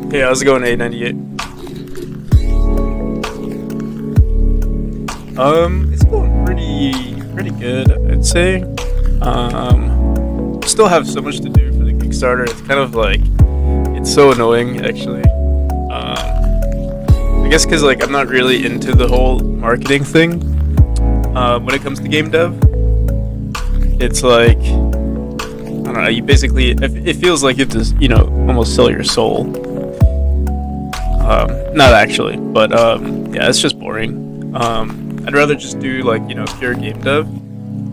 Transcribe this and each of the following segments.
Hey, how's it going, 898? It's going pretty good, I'd say. Still have so much to do for the Kickstarter. It's kind of like, it's so annoying, actually. I guess because like I'm not really into the whole marketing thing. When it comes to game dev, it's like, I don't know. You basically, it feels like you have to, almost sell your soul. Not actually, but yeah, it's just boring. I'd rather just do like pure game dev.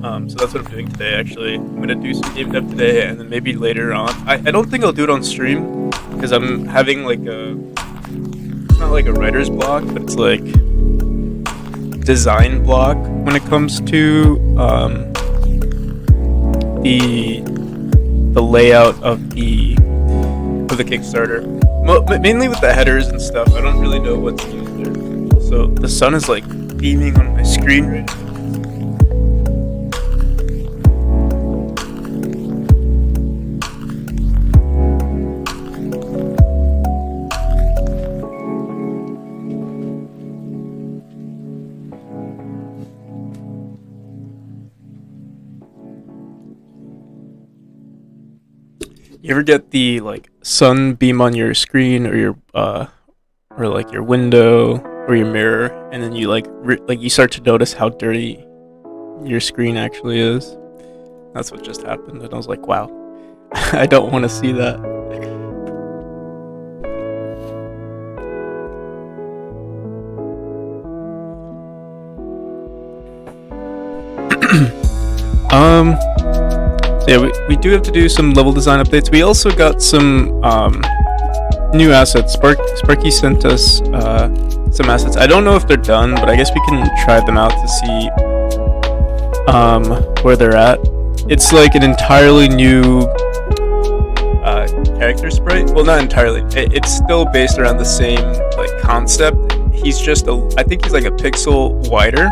So that's what I'm doing today. Actually, I'm gonna do some game dev today, and then maybe later on. I don't think I'll do it on stream because I'm having like it's not like a writer's block, but it's like design block when it comes to the layout of the Kickstarter. Mainly with the headers and stuff. I don't really know what's used there. So the sun is like beaming on my screen right now. You ever get the like sun beam on your screen or your or like your window or your mirror, and then you like you start to notice how dirty your screen actually is? That's what just happened, and I was like, wow, I don't want to see that. Yeah, we do have to do some level design updates. We also got some new assets. Sparky sent us some assets. I don't know if they're done, but I guess we can try them out to see where they're at. It's like an entirely new character sprite. Well, not entirely. It's still based around the same like concept. He's just I think he's like a pixel wider,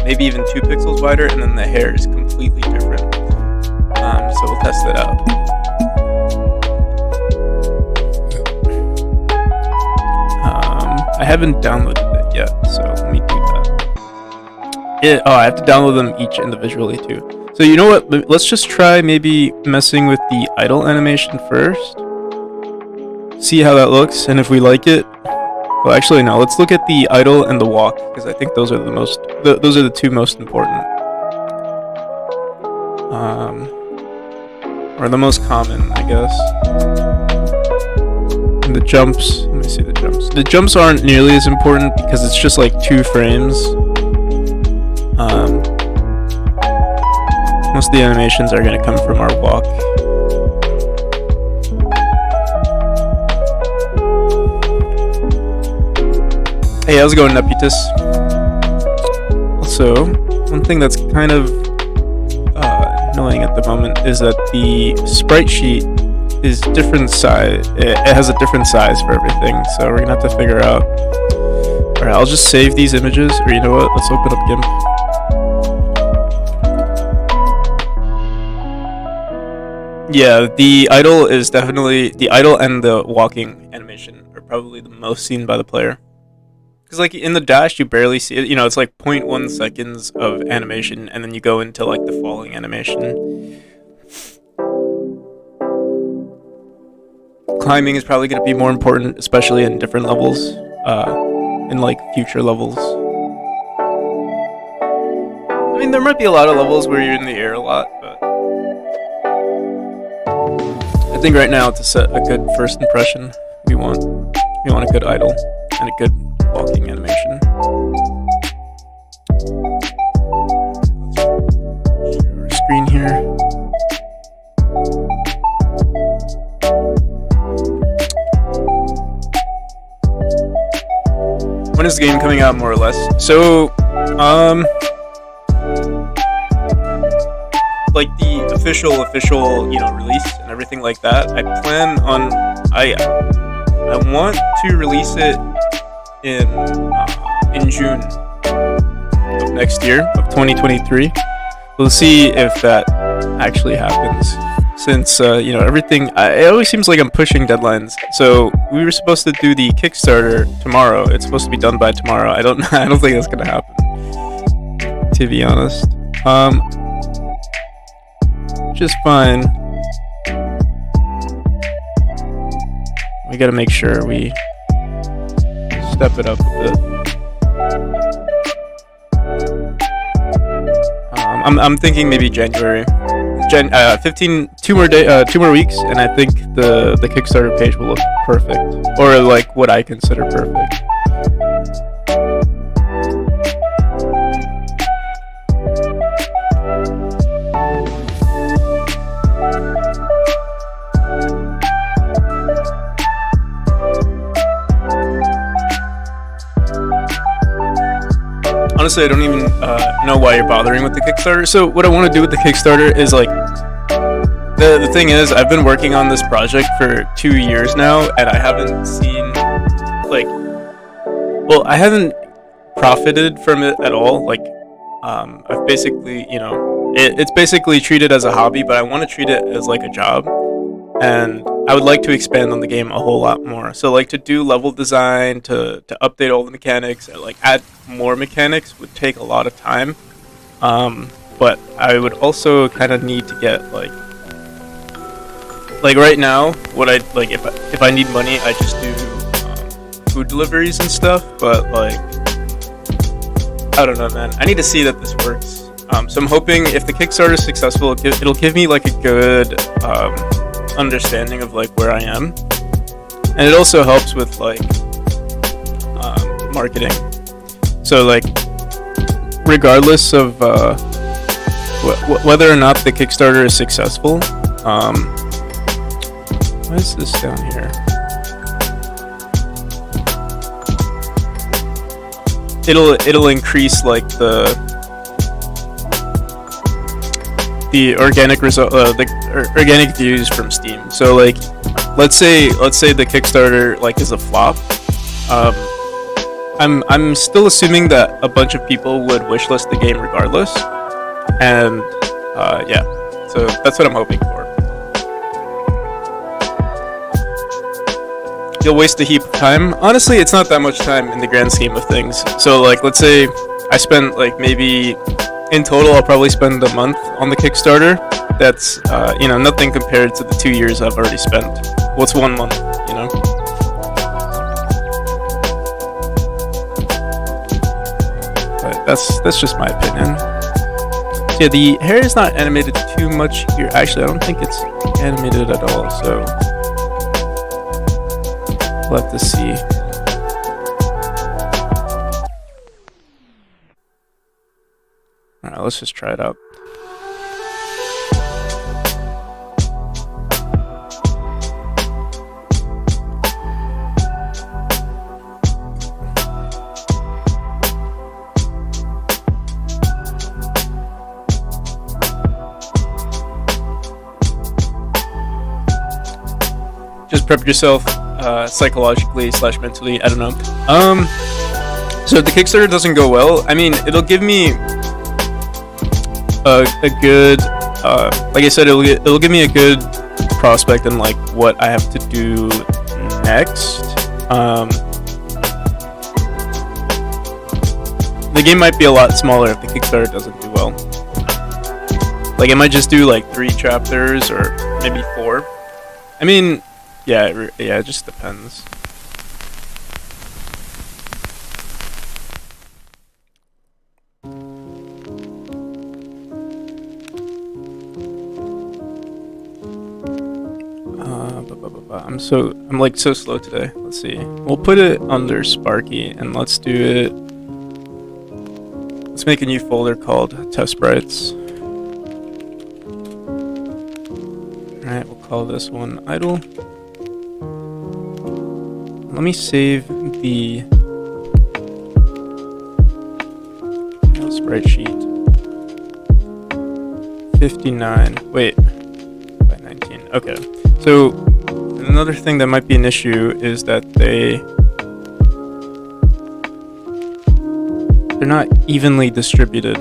maybe even 2 pixels wider, and then the hair is completely different. So we'll test it out. I haven't downloaded it yet, so let me do that. I have to download them each individually too. So you know what? Let's just try maybe messing with the idle animation first. See how that looks, and if we like it. Well, actually, no. Let's look at the idle and the walk, because I think those are the two most important. Or the most common, I guess. And the jumps, let me see the jumps. The jumps aren't nearly as important because it's just like 2 frames. Most of the animations are going to come from our walk. Hey, how's it going, Nepitus? Also, one thing that's kind of annoying at the moment is that the sprite sheet is different size. It has a different size for everything, so we're gonna have to figure out. Alright, I'll just save these images, or you know what? Let's open up GIMP. Yeah, the idle and the walking animation are probably the most seen by the player. Because like in the dash, you barely see it. It's like 0.1 seconds of animation, and then you go into like the falling animation. Climbing is probably going to be more important, especially in different levels, in like future levels. I mean, there might be a lot of levels where you're in the air a lot, but I think right now to set a good first impression, we want a good idle and a good walking animation. Let's share our screen here. When is the game coming out, more or less? So, like the official, release and everything like that. I plan on. I want to release it in June of next year, of 2023. We'll see if that actually happens. since you know everything. It always seems like I'm pushing deadlines. So we were supposed to do the Kickstarter tomorrow. It's supposed to be done by tomorrow. I don't I don't think that's gonna happen, to be honest. Which is fine. We gotta make sure we step it up a bit. I'm thinking maybe January. 2 more weeks, and I think the Kickstarter page will look perfect, or like what I consider perfect. Honestly, I don't even know why you're bothering with the Kickstarter. So what I want to do with the Kickstarter is like, the thing is, I've been working on this project for 2 years now, and I haven't seen, like, well, I haven't profited from it at all. Like, I've basically, you know, it's basically treated as a hobby, but I want to treat it as like a job, and I would like to expand on the game a whole lot more. So like to do level design, to update all the mechanics, and like add more mechanics would take a lot of time. But I would also kind of need to get like right now, what I like if I need money, I just do food deliveries and stuff. But like, I don't know, man. I need to see that this works. So I'm hoping if the Kickstarter is successful, it'll give me like a good understanding of like where I am, and it also helps with like marketing. So like, regardless of whether or not the Kickstarter is successful, why is this down here? It'll increase like the organic result, the organic views from Steam. So like, let's say the Kickstarter like is a flop. I'm still assuming that a bunch of people would wishlist the game regardless, and yeah, so that's what I'm hoping for. You'll waste a heap of time. Honestly, it's not that much time in the grand scheme of things. So like, let's say I spend like maybe in total I'll probably spend a month on the Kickstarter. That's you know, nothing compared to the 2 years I've already spent. What's 1 month, you know? But that's just my opinion. So yeah, the hair is not animated too much here. Actually, I don't think it's animated at all, so we'll have to see. Alright, let's just try it out. Just prep yourself psychologically / mentally, I don't know. So if the Kickstarter doesn't go well, I mean, it'll give me a good, like I said, it'll give me a good prospect in like what I have to do next. The game might be a lot smaller if the Kickstarter doesn't do well. Like, it might just do like 3 chapters or maybe 4. I mean, yeah, it just depends. I'm like so slow today. Let's see. We'll put it under Sparky and let's do it. Let's make a new folder called Test Sprites. Alright, we'll call this one idle. Let me save the sprite sheet. 59. Wait. By 19. Okay. So another thing that might be an issue is that they're not evenly distributed.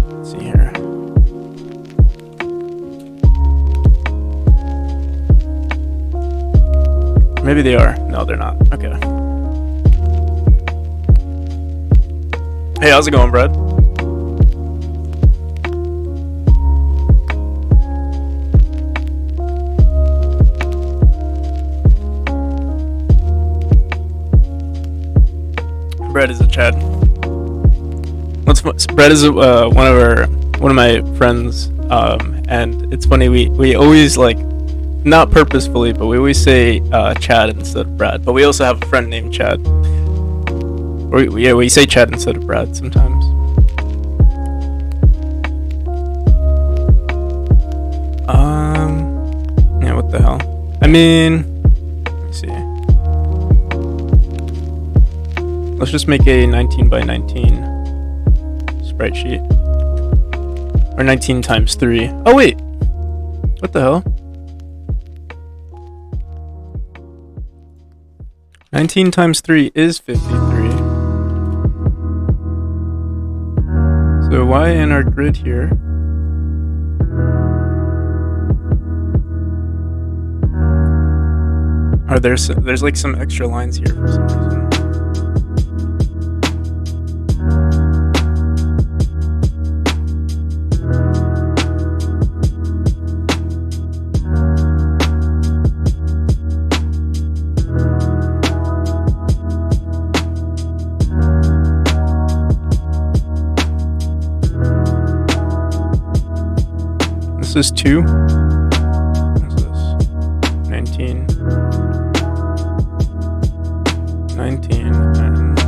Let's see here. maybe they are. No, they're not. Okay. Hey, how's it going, Brad? Brad is a Chad. Brad is one of my friends, and it's funny, we always, like, not purposefully, but we always say Chad instead of Brad. But we also have a friend named Chad. We say Chad instead of Brad sometimes. Yeah, what the hell? I mean, let me see. Let's just make a 19 by 19 sprite sheet. Or 19 times 3. Oh, wait! What the hell? 19 times 3 is 53. So why in our grid here? There's like some extra lines here for some reason. This is 2. What's this? 19. 19 and...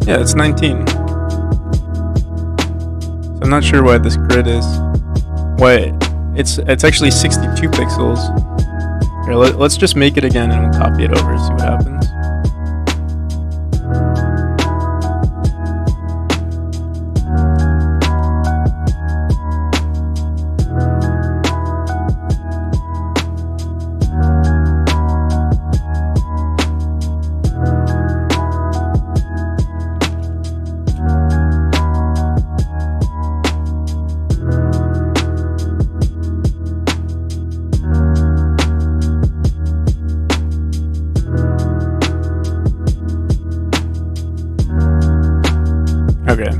yeah, it's 19. So I'm not sure why this grid is... why... It's actually 62 pixels. Here, let's just make it again and we'll copy it over and see what happens. Okay.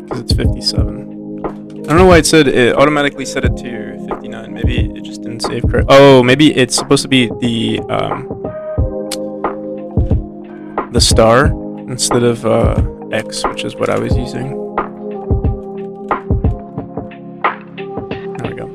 Because it's 57. I don't know why it automatically set it to 59. Maybe it just didn't save correct. Oh, maybe it's supposed to be the star instead of X, which is what I was using. There we go.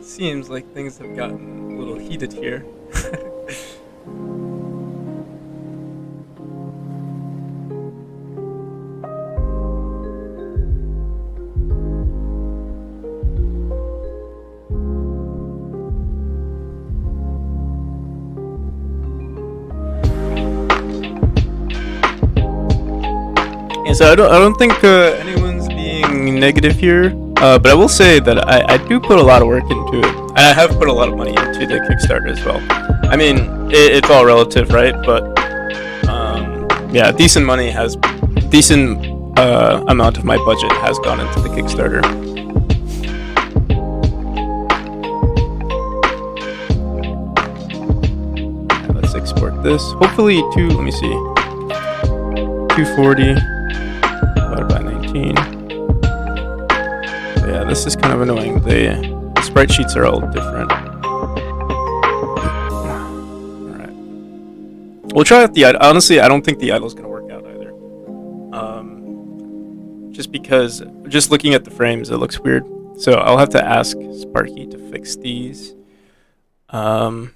Seems like things have gotten a little heated here. Yeah, so I don't think anyone's being negative here. But I will say that I do put a lot of work into it. And I have put a lot of money into the Kickstarter as well. I mean, it's all relative, right? But yeah, decent amount of my budget has gone into the Kickstarter. Yeah, let's export this. Hopefully let me see. 240 divided by 19. Yeah, this is kind of annoying. The sprite sheets are all different. We'll try out the idle. Honestly, I don't think the idle's gonna work out either. Just because, just looking at the frames, it looks weird. So I'll have to ask Sparky to fix these. I'm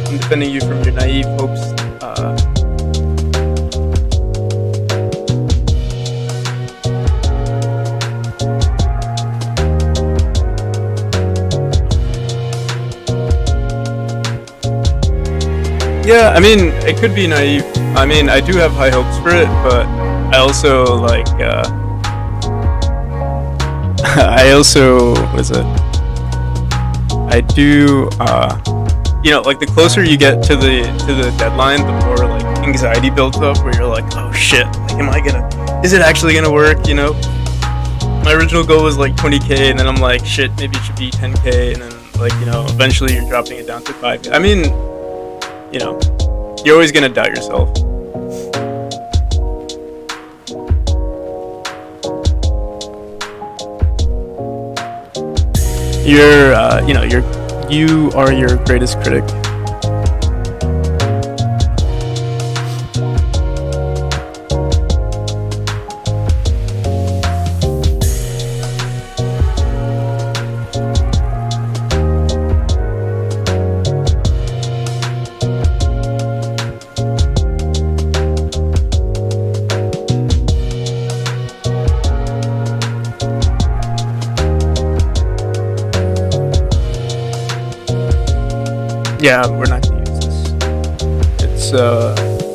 defending you from your naive hopes. Yeah, I mean, it could be naive. I mean, I do have high hopes for it, but I also, like, what is it? I do, you know, like, the closer you get to the deadline, the more, like, anxiety builds up, where you're like, oh shit, like, is it actually gonna work, you know? My original goal was, like, 20k, and then I'm like, shit, maybe it should be 10k, and then, like, you know, eventually you're dropping it down to 5k. I mean, you know, you're always gonna doubt yourself. You know, you are your greatest critic. Yeah, we're not gonna use this.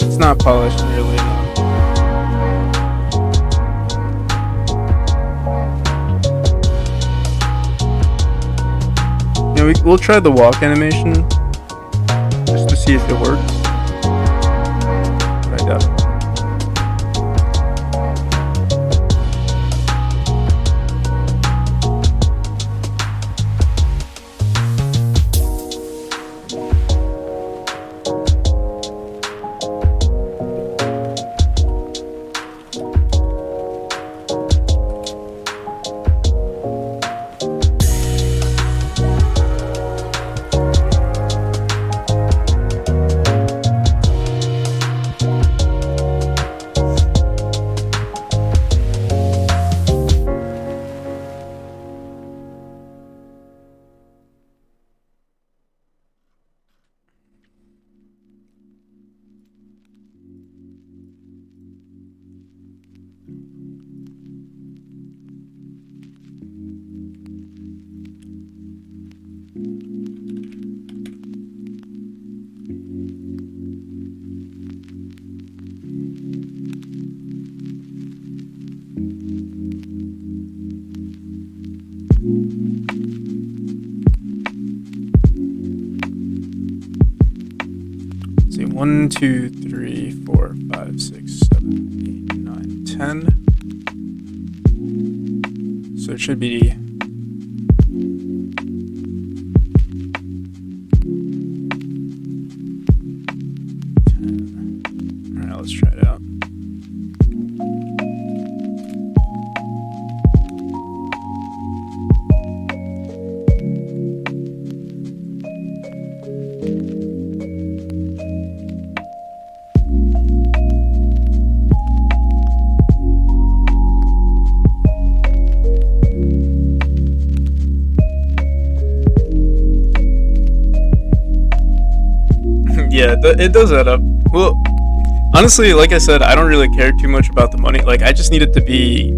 It's not polished nearly enough. You know, we'll try the walk animation just to see if it works. But I doubt it. Let's see, 1, 2, 3, 4, 5, 6, 7, 8, 9, 10. So it should be 10. All right, let's try it out. Yeah, it does add up. Well, honestly, like I said, I don't really care too much about the money. Like, I just need it to be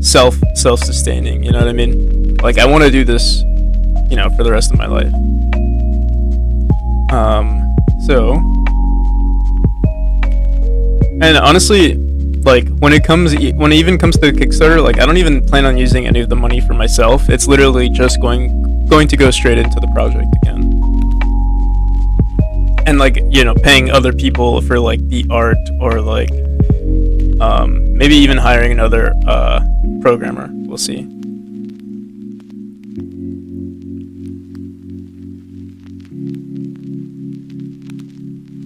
self-sustaining. You know what I mean? Like, I want to do this, you know, for the rest of my life. So, and honestly, like, when it even comes to Kickstarter, like, I don't even plan on using any of the money for myself. It's literally just going to go straight into the project again. And, like, you know, paying other people for, like, the art, or, like, maybe even hiring another programmer. We'll see.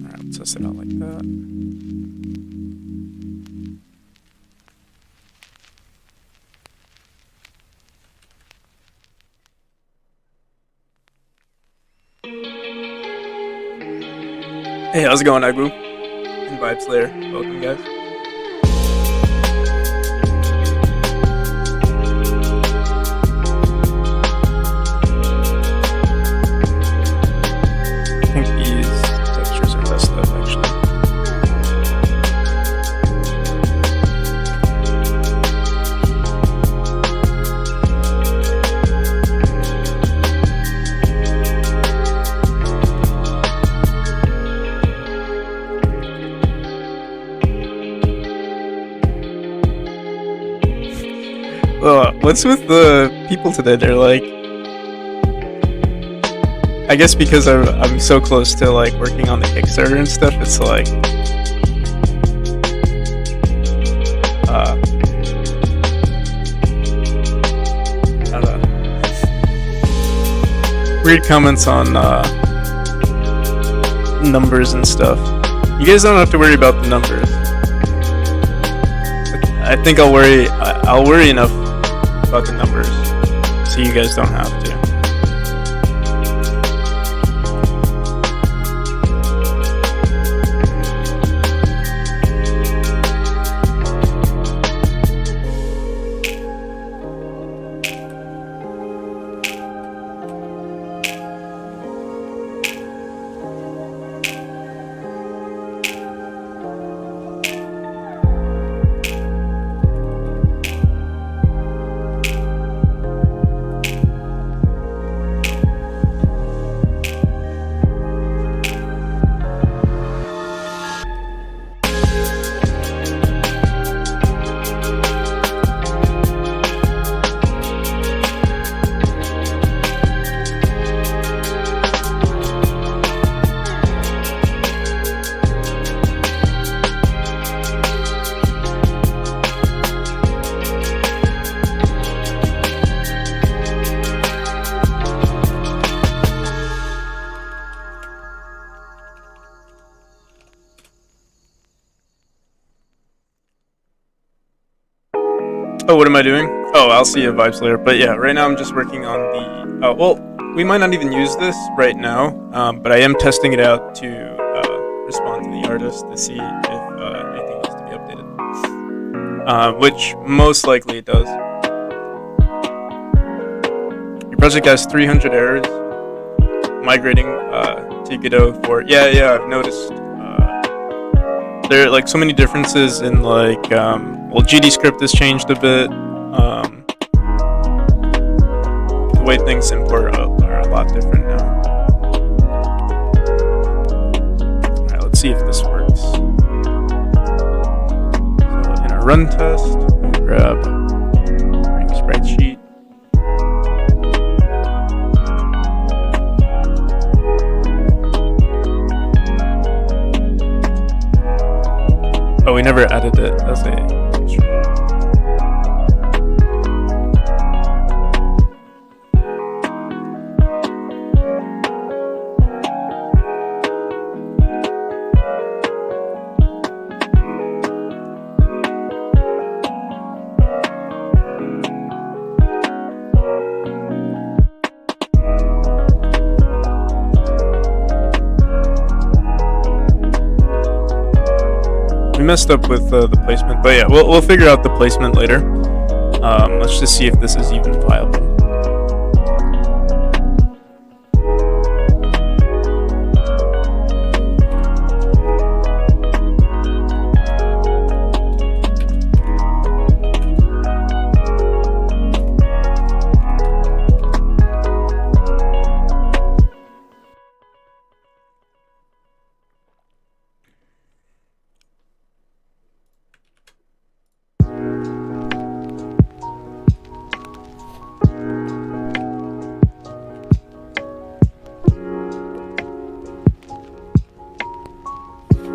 Alright, let's test it out like that. Hey, how's it going, Agbu? And Vibe Slayer. Welcome, guys. I think these textures are messed up, actually. What's with the people today? They're like, I guess because I'm so close to like working on the Kickstarter and stuff. It's like, I don't know. Weird comments on numbers and stuff. You guys don't have to worry about the numbers. I think I'll worry enough about the numbers so you guys don't have to. Oh, what am I doing? Oh, I'll see you, Vibe Slayer. But yeah, right now I'm just working on the... well, we might not even use this right now, but I am testing it out to respond to the artist to see if anything needs to be updated. Which most likely it does. Your project has 300 errors. Migrating to Godot for... Yeah, I've noticed. There are like so many differences in like... well, GD script has changed a bit. The way things import are a lot different now. Alright, let's see if this works. So in our run test, we'll grab bring sprite sheet. Oh, we never added it as a... messed up with the placement, but yeah, we'll figure out the placement later. Let's just see if this is even viable.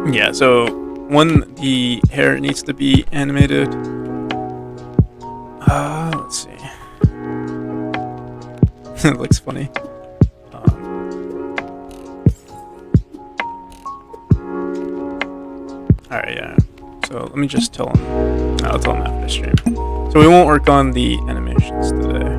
Yeah, so when the hair needs to be animated, let's see. It looks funny. Alright, yeah. So let me just tell him. I'll tell him after stream. So we won't work on the animations today.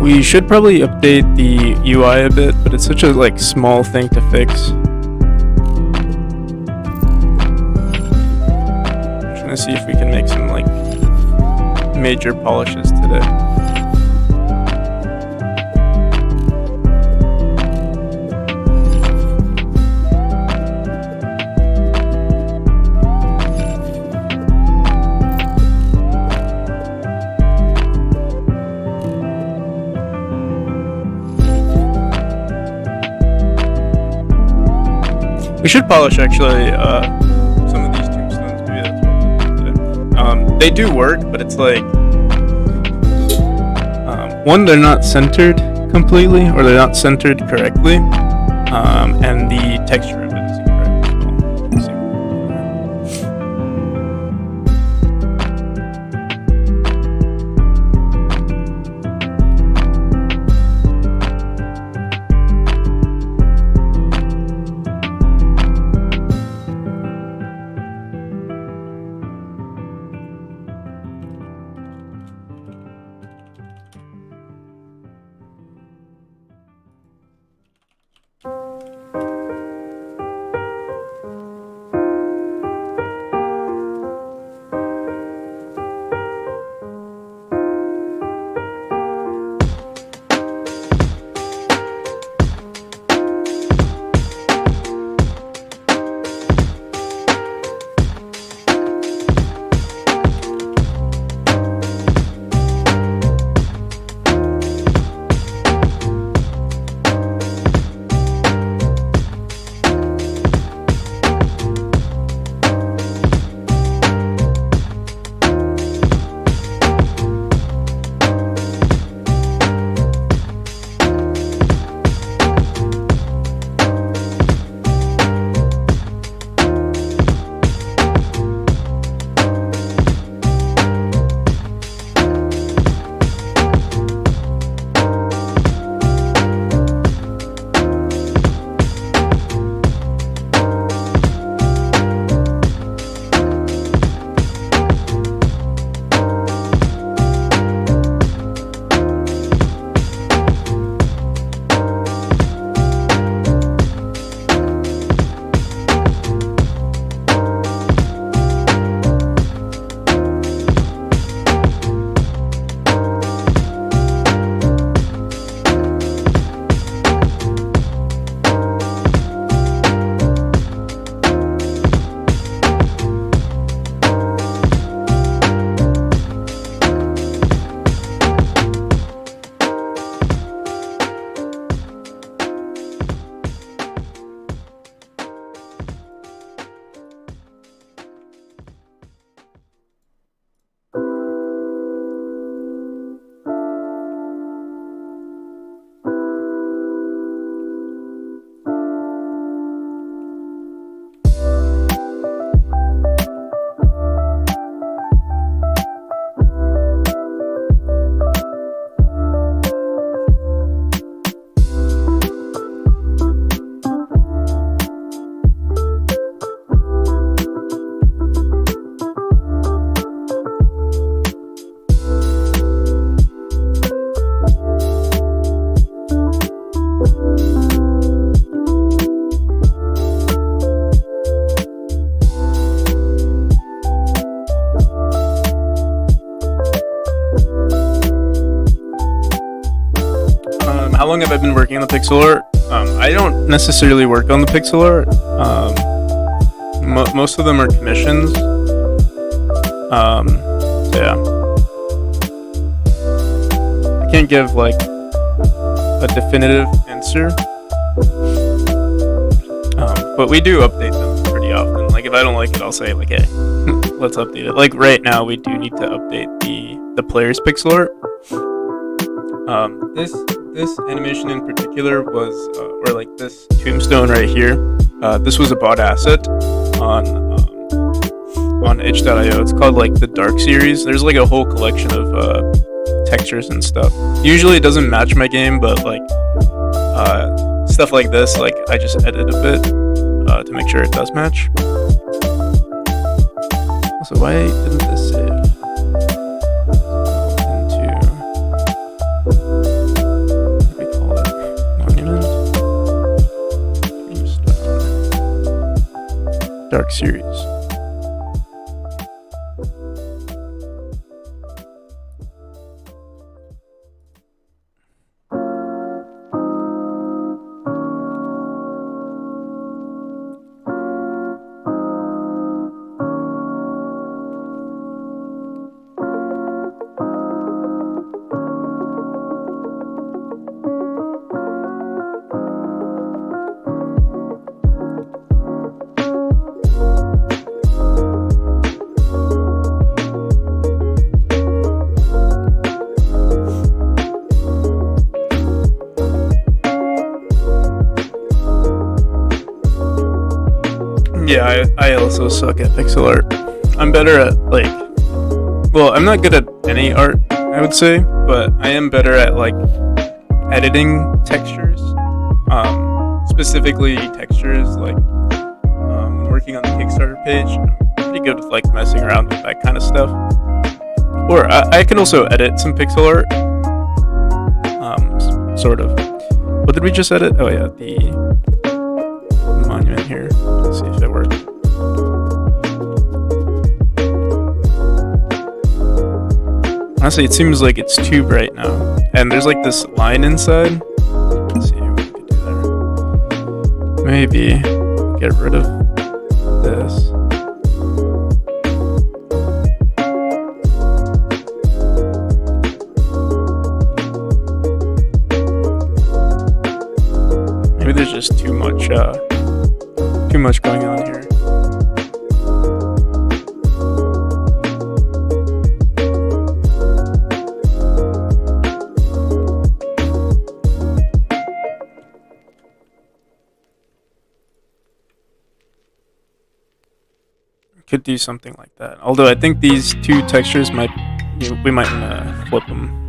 We should probably update the UI a bit, but it's such a like small thing to fix. I'm trying to see if we can make some like major polishes today. We should polish actually some of these tombstones. Maybe that's what we'll do today. They do work, but it's like one, they're not centered completely, or they're not centered correctly, and the texture of it is incorrect as well. Let's see. How long have I been working on the pixel art? I don't necessarily work on the pixel art. Most of them are commissions. So yeah. I can't give like a definitive answer. But we do update them pretty often. Like if I don't like it, I'll say like, hey, let's update it. Like right now, we do need to update the player's pixel art. This animation in particular was, or like this tombstone right here. This was a bought asset on itch.io. It's called like the Dark series. There's like a whole collection of textures and stuff. Usually it doesn't match my game, but like stuff like this, like I just edit a bit to make sure it does match. Also, why didn't this save? Dark series. Yeah, I also suck at pixel art. I'm better at well, I'm not good at any art, I would say, but I am better at editing textures, specifically textures working on the Kickstarter page. I'm pretty good with messing around with that kind of stuff. Or I can also edit some pixel art, sort of. What did we just edit? Oh yeah, the monument here. Let's see if it works. Honestly, it seems like it's too bright now. And there's this line inside. Let's see what we could do there. Maybe get rid of this. Maybe there's just too much going on here. Could do something like that. Although I think these two textures we might want to flip them.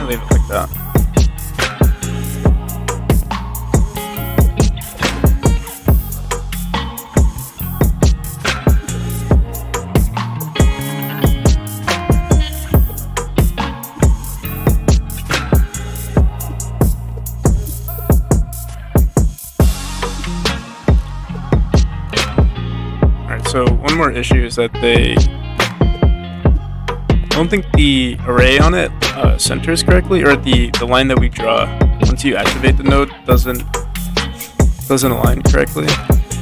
Leave it like that. Alright, so one more issue is that I don't think the array on it centers correctly, or the line that we draw once you activate the node doesn't align correctly.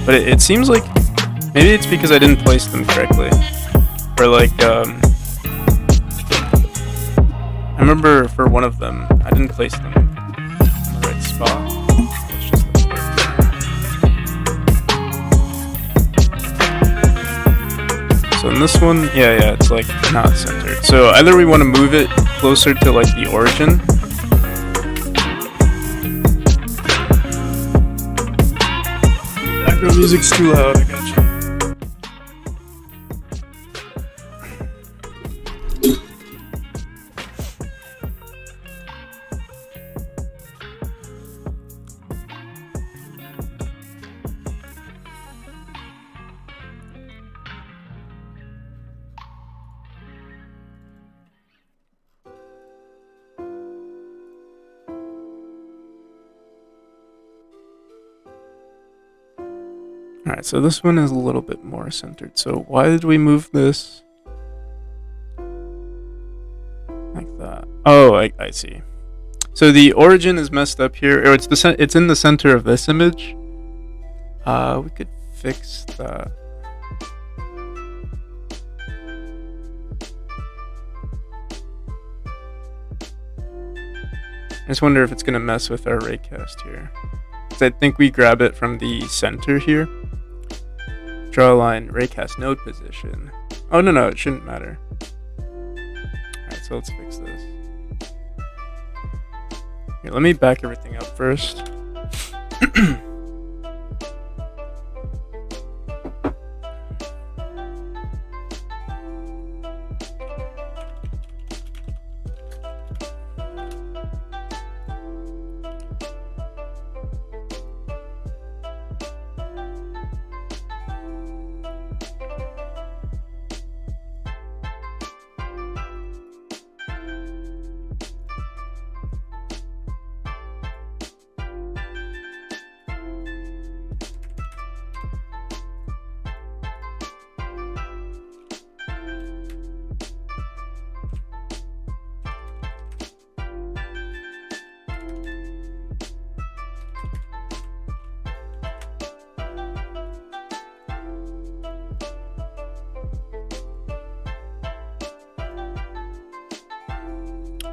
But it seems like maybe it's because I didn't place them correctly, or I remember for one of them I didn't place them in the right spot. So in this one, yeah, it's not centered. So either we want to move it closer to the origin. Background music's too loud, I gotcha. Alright, so this one is a little bit more centered. So why did we move this like that? Oh, I see. So the origin is messed up here, or it's in the center of this image. We could fix that. I just wonder if it's gonna mess with our raycast here. I think we grab it from the center here. draw a line, raycast node position. Oh, no, it shouldn't matter. Alright, so let's fix this. Here, let me back everything up first.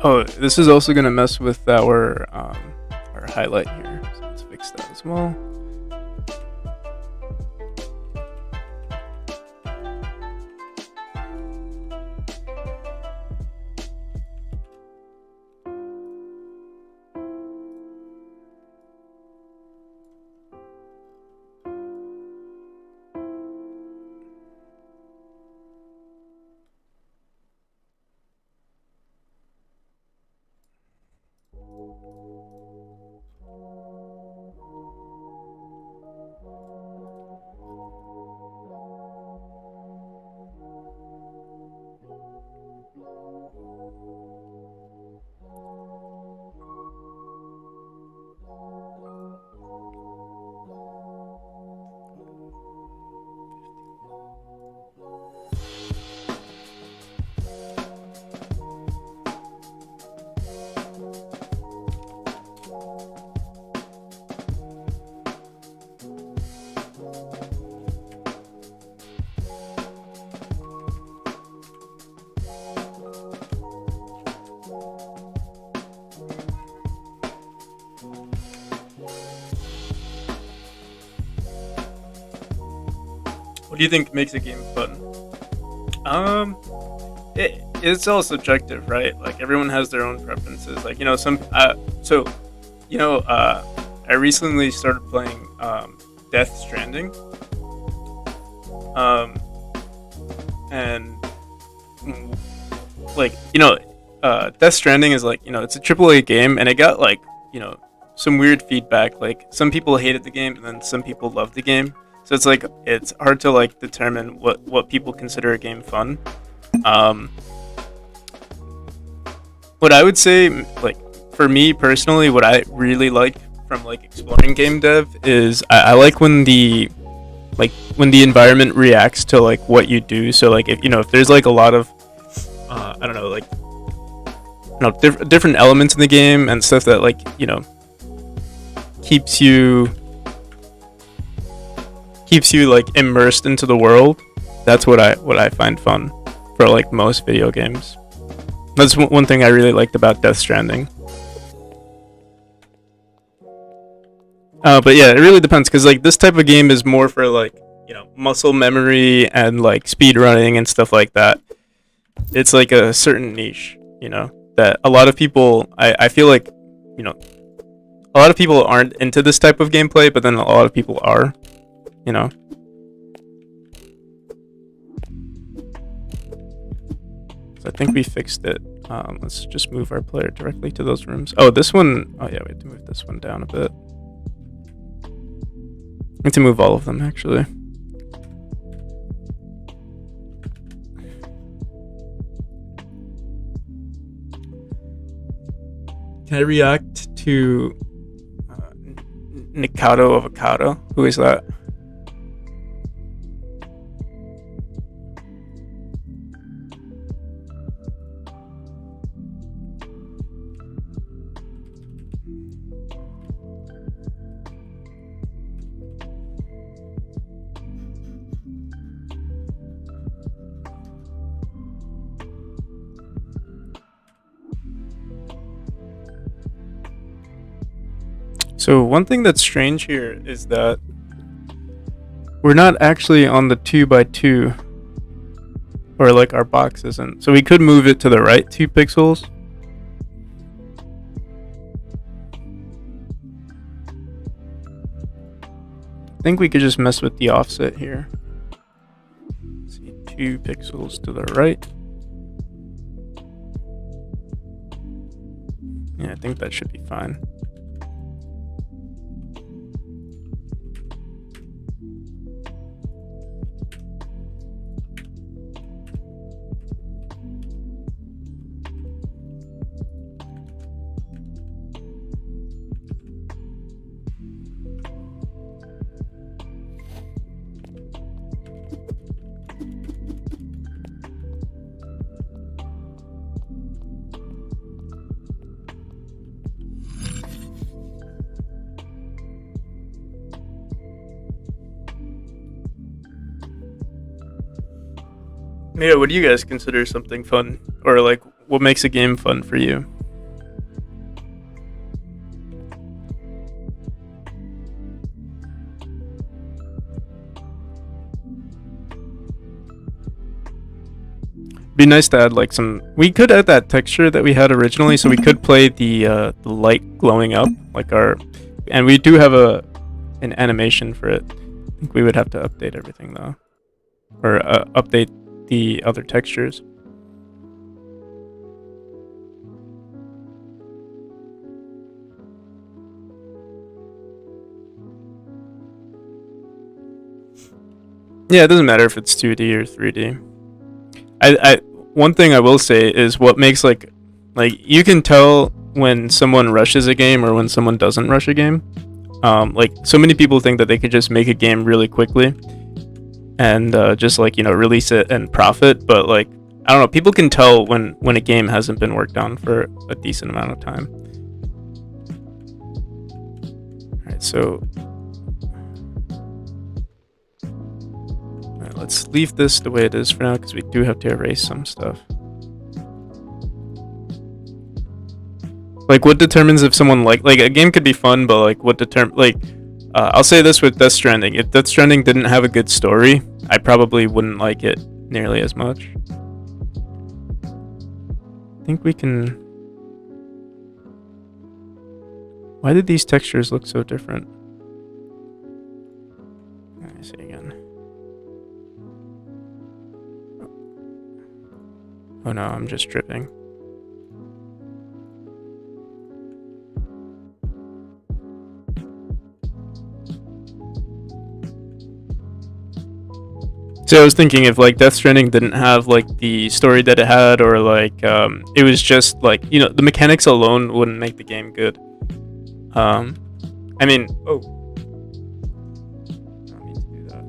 Oh, this is also gonna mess with our highlight here. So let's fix that as well. What do you think makes a game fun? It's all subjective, right? Like everyone has their own preferences. Like I recently started playing Death Stranding, and like Death Stranding is like it's a AAA game, and it got like some weird feedback. Like some people hated the game, and then some people loved the game. So it's like it's hard to like determine what people consider a game fun. What I would say, like for me personally, what I really like from like exploring game dev is I like when the environment reacts to like what you do. So like if there's like a lot of I don't know, like different elements in the game and stuff that like keeps you like immersed into the world. That's what I find fun for like most video games. That's one thing I really liked about Death Stranding. But yeah, it really depends, because like this type of game is more for like muscle memory and like speed running and stuff like that. It's like a certain niche, that a lot of people I feel like a lot of people aren't into this type of gameplay, but then a lot of people are. So I think we fixed it. Let's just move our player directly to those rooms. Oh, this one. Oh yeah, we have to move this one down a bit. I need to move all of them actually. Can I react to Nikado Avocado? Who is that? So one thing that's strange here is that we're not actually on the 2x2, or like our box isn't. So we could move it to the right 2 pixels. I think we could just mess with the offset here. Let's see, 2 pixels to the right. Yeah, I think that should be fine. Yeah, what do you guys consider something fun? Or like, what makes a game fun for you? Be nice to add like some. We could add that texture that we had originally, so we could play the light glowing up, like our, and we do have an animation for it. I think we would have to update everything though, or update the other textures. Yeah, it doesn't matter if it's 2D or 3D. I one thing I will say is what makes like you can tell when someone rushes a game or when someone doesn't rush a game. Like so many people think that they could just make a game really quickly and just like, you know, release it and profit, but like I don't know, people can tell when a game hasn't been worked on for a decent amount of time. All right, so let's leave this the way it is for now because we do have to erase some stuff. Like, what determines if someone like a game could be fun, but like what I'll say this with Death Stranding. If Death Stranding didn't have a good story, I probably wouldn't like it nearly as much. I think we can. Why did these textures look so different? Let me see again. Oh no, I'm just tripping. So I was thinking if like Death Stranding didn't have like the story that it had, or like it was just like, you know, the mechanics alone wouldn't make the game good. I mean, oh, I don't need to do that.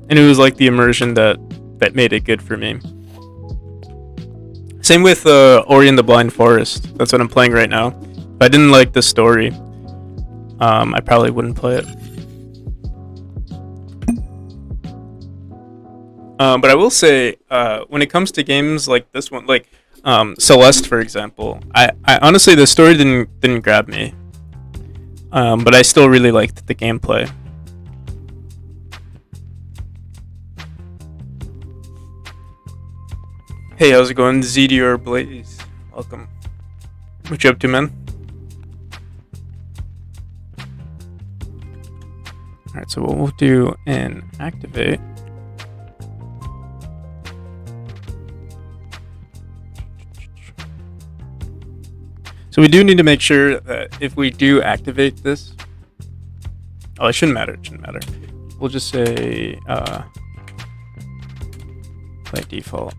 And it was like the immersion that made it good for me. Same with Ori and the Blind Forest. That's what I'm playing right now. If I didn't like the story, I probably wouldn't play it. But I will say, when it comes to games like this one, like Celeste, for example, I honestly, the story didn't grab me, but I still really liked the gameplay. Hey, how's it going, ZDR Blaze? Welcome. What you up to, man? Alright, so what we'll do in activate. So we do need to make sure that if we do activate this, oh, it shouldn't matter. It shouldn't matter. We'll just say by default.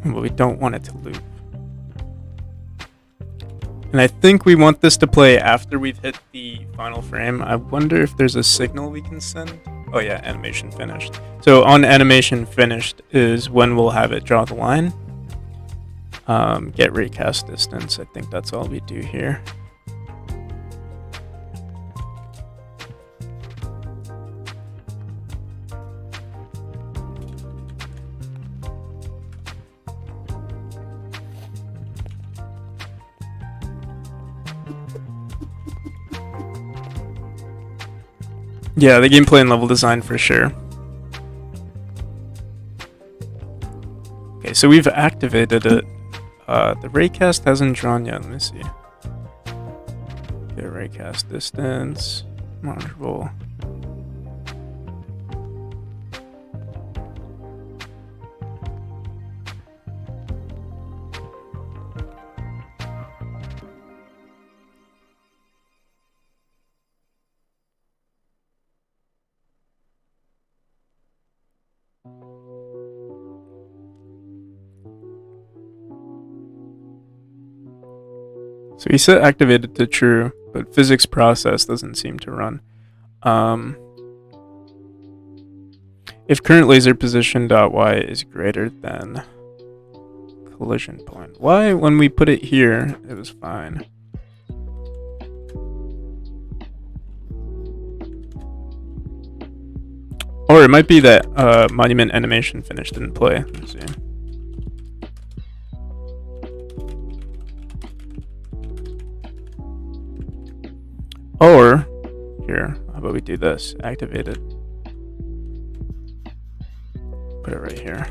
But we don't want it to loop. And I think we want this to play after we've hit the final frame. I wonder if there's a signal we can send. Oh yeah, animation finished. So on animation finished is when we'll have it draw the line. Get raycast distance. I think that's all we do here. Yeah, the gameplay and level design for sure. Okay, so we've activated it. The raycast hasn't drawn yet. Let me see. Okay, raycast distance, monitorable. So he set activated to true, but physics process doesn't seem to run. If current laser position dot y is greater than collision point. Why, when we put it here, it was fine? Or it might be that monument animation finish didn't play. Let's see. Or, here, how about we do this? Activate it. Put it right here.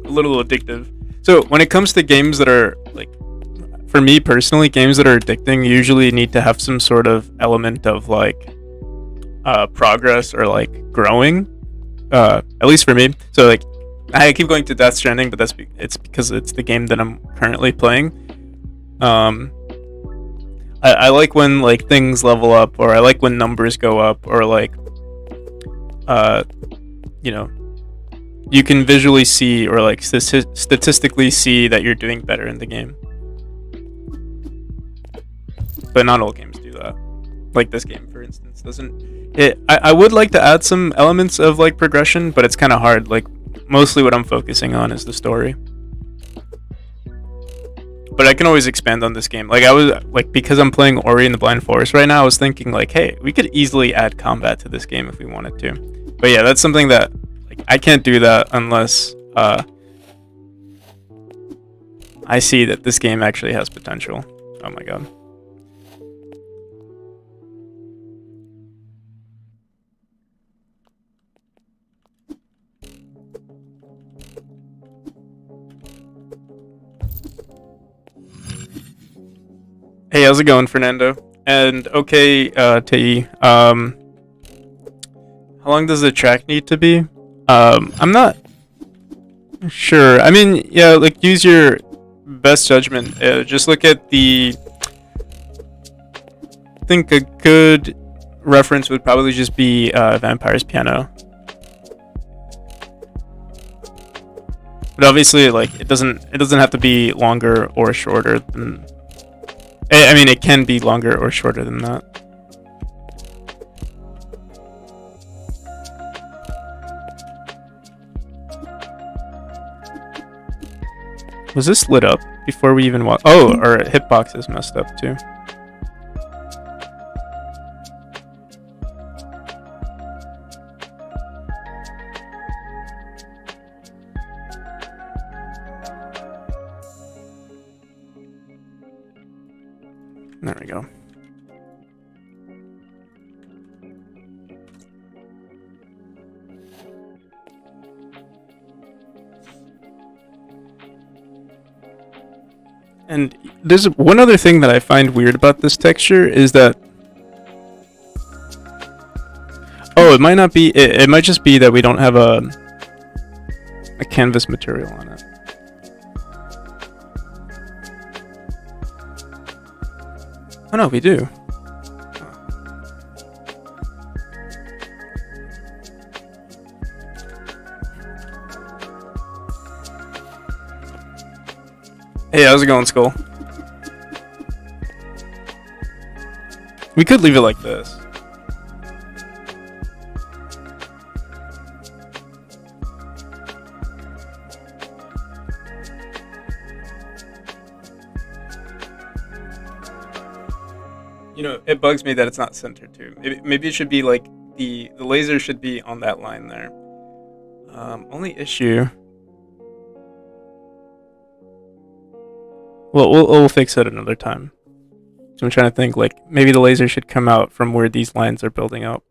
A little addictive. So, when it comes to games that are, like, for me personally, games that are addicting usually need to have some sort of element of, like, progress or, like, growing. At least for me. So, like, I keep going to Death Stranding, but it's because it's the game that I'm currently playing. I like when like things level up, or I like when numbers go up, or like, you know, you can visually see or like statistically see that you're doing better in the game. But not all games do that. Like this game, for instance, doesn't. I would like to add some elements of like progression, but it's kind of hard. Like, mostly what I'm focusing on is the story. But I can always expand on this game. Like, I was like, because I'm playing Ori and the Blind Forest right now, I was thinking like, hey, we could easily add combat to this game if we wanted to. But yeah, that's something that like I can't do that unless I see that this game actually has potential. Oh my god. Hey, how's it going, Fernando? And okay, Te, how long does the track need to be? I'm not sure. I mean, yeah, like use your best judgment. Just look at the. I think a good reference would probably just be Vampire's Piano. But obviously, like it doesn't have to be longer or shorter than. I mean, it can be longer or shorter than that. Was this lit up before we even walked? Oh, our hitbox is messed up too. There we go. And there's one other thing that I find weird about this texture is that it might not be it might just be that we don't have a canvas material on it. Oh no, we do. Hey, how's it going, Skull? We could leave it like this. You know, it bugs me that it's not centered too. Maybe it should be like the laser should be on that line there. Only issue. Well, we'll fix it another time. So I'm trying to think, like, maybe the laser should come out from where these lines are building up.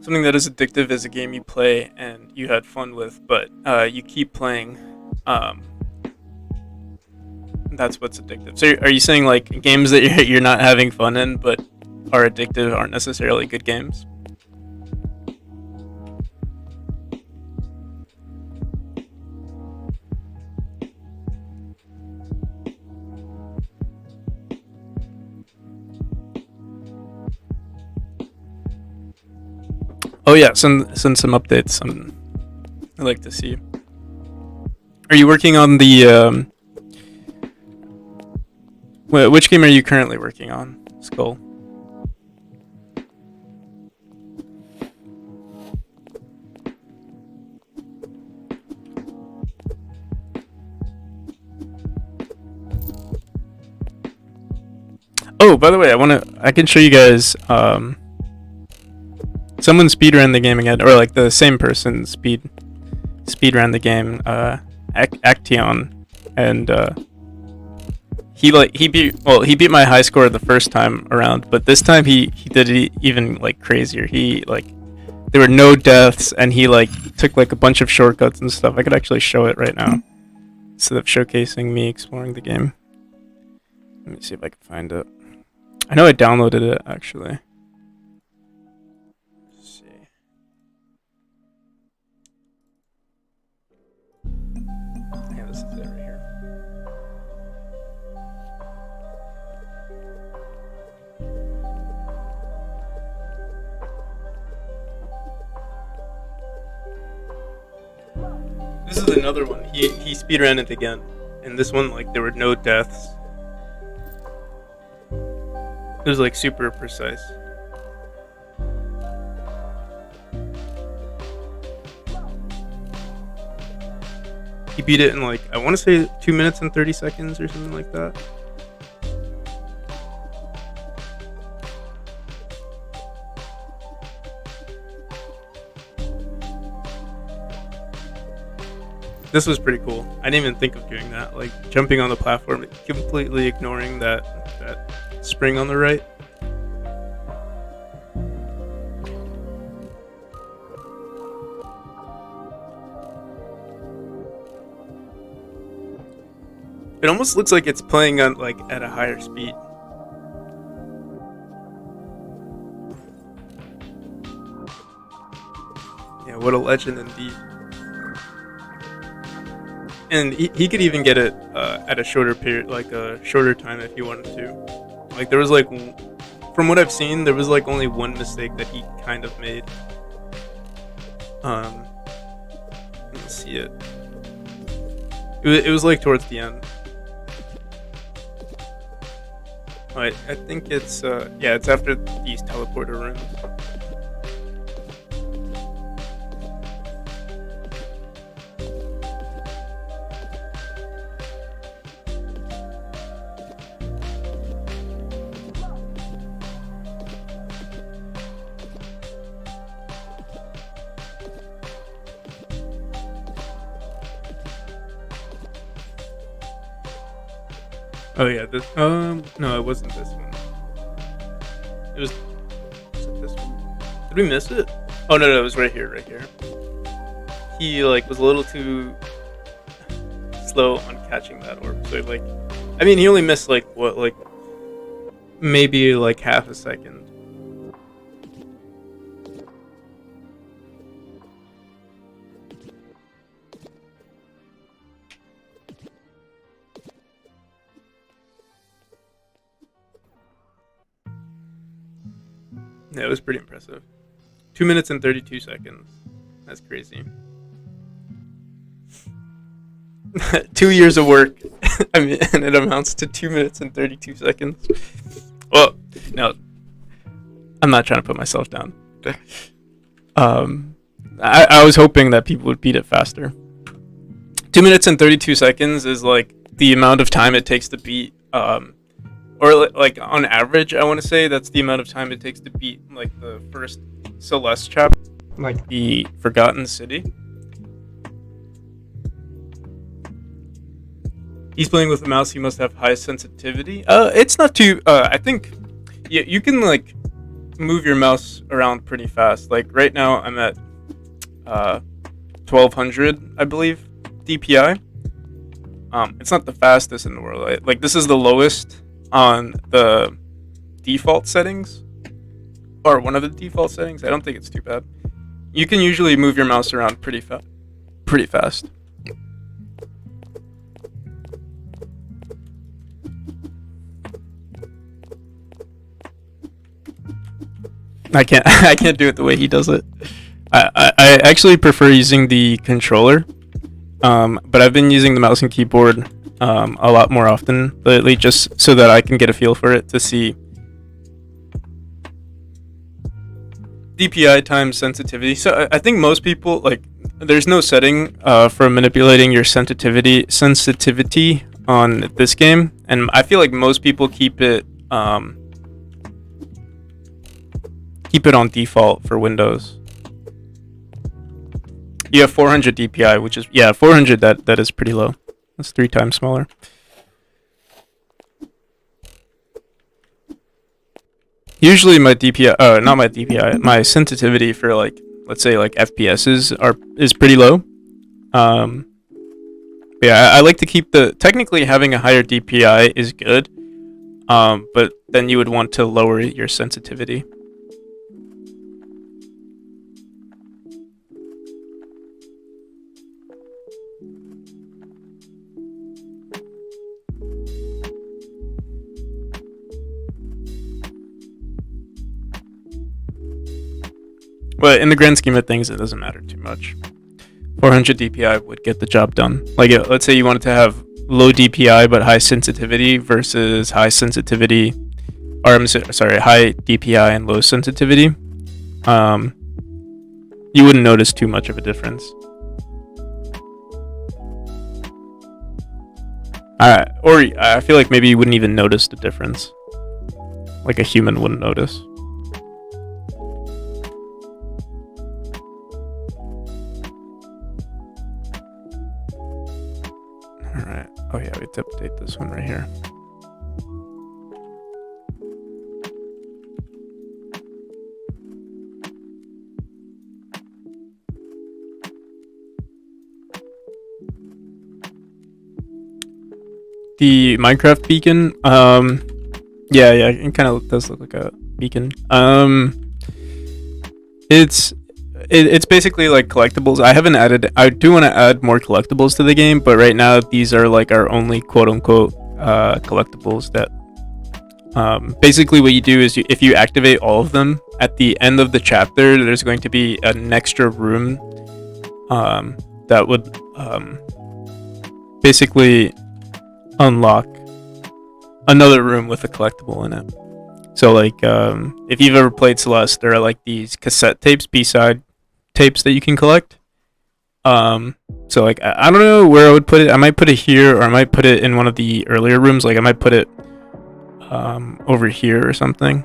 Something that is addictive is a game you play and you had fun with, but you keep playing. Um, that's what's addictive. So are you saying like games that you're not having fun in but are addictive aren't necessarily good games? Oh yeah, send some updates. I'd like to see. Are you working on the which game are you currently working on? Skull. Oh, by the way, I can show you guys someone speedran the game again, or like the same person speedran the game, Action, and he beat my high score the first time around, but this time he did it even like crazier. He like there were no deaths, and he like took like a bunch of shortcuts and stuff. I could actually show it right now instead of showcasing me exploring the game. Let me see if I can find it. I know I downloaded it actually. Let's see. Yeah, this is it right here. This is another one. He speedran it again, and this one like there were no deaths. It was like super precise. He beat it in like I want to say 2 minutes and 30 seconds or something like that. This was pretty cool. I didn't even think of doing that, like jumping on the platform, completely ignoring that spring on the right. It almost looks like it's playing on like at a higher speed. Yeah, what a legend indeed. And he could even get it at a shorter period, like a shorter time if he wanted to. Like there was like, from what I've seen, there was like only one mistake that he kind of made. Let's see it. It was like towards the end. I think it's yeah, it's after these teleporter rooms. Oh yeah, this no, it wasn't this one. Was it this one? Did we miss it? Oh no, it was right here, right here. He like was a little too slow on catching that orb. So like I mean he only missed like what, like maybe like half a second. Yeah, it was pretty impressive. 2 minutes and 32 seconds. That's crazy. 2 years of work. I mean, and it amounts to 2 minutes and 32 seconds. Well, no, I'm not trying to put myself down. I was hoping that people would beat it faster. 2 minutes and 32 seconds is like the amount of time it takes to beat, or like on average, I want to say that's the amount of time it takes to beat like the first Celeste chapter, like the Forgotten City. He's playing with a mouse. He must have high sensitivity. It's not too. I think you can like move your mouse around pretty fast. Like right now, I'm at 1200, I believe, DPI. It's not the fastest in the world. Like this is the lowest on the default settings, or one of the default settings. I don't think it's too bad. You can usually move your mouse around pretty fast. I can't do it the way he does it. I actually prefer using the controller, but I've been using the mouse and keyboard a lot more often lately, just so that I can get a feel for it to see DPI times sensitivity. So I think most people, like, there's no setting for manipulating your sensitivity on this game, and I feel like most people keep it on default for Windows. You have 400 DPI, which is 400. That is pretty low. That's 3 times smaller. Usually my DPI, not my DPI, my sensitivity for like, let's say like FPSs is pretty low. Yeah, I like to keep technically having a higher DPI is good, but then you would want to lower your sensitivity. But in the grand scheme of things, it doesn't matter too much. 400 DPI would get the job done. Like, let's say you wanted to have low DPI but high sensitivity versus high sensitivity, or high DPI and low sensitivity. You wouldn't notice too much of a difference. Or I feel like maybe you wouldn't even notice the difference. Like a human wouldn't notice. Alright. Oh yeah, we have to update this one right here. The Minecraft beacon, yeah, it kind of does look like a beacon. It's basically like collectibles. I do want to add more collectibles to the game, but right now these are like our only quote unquote collectibles that basically what you do is if you activate all of them at the end of the chapter, there's going to be an extra room that would basically unlock another room with a collectible in it. So like if you've ever played Celeste, there are like these cassette tapes, B-side tapes that you can collect. So like I don't know where I would put it. I might put it here, or I might put it in one of the earlier rooms. Like I might put it over here or something.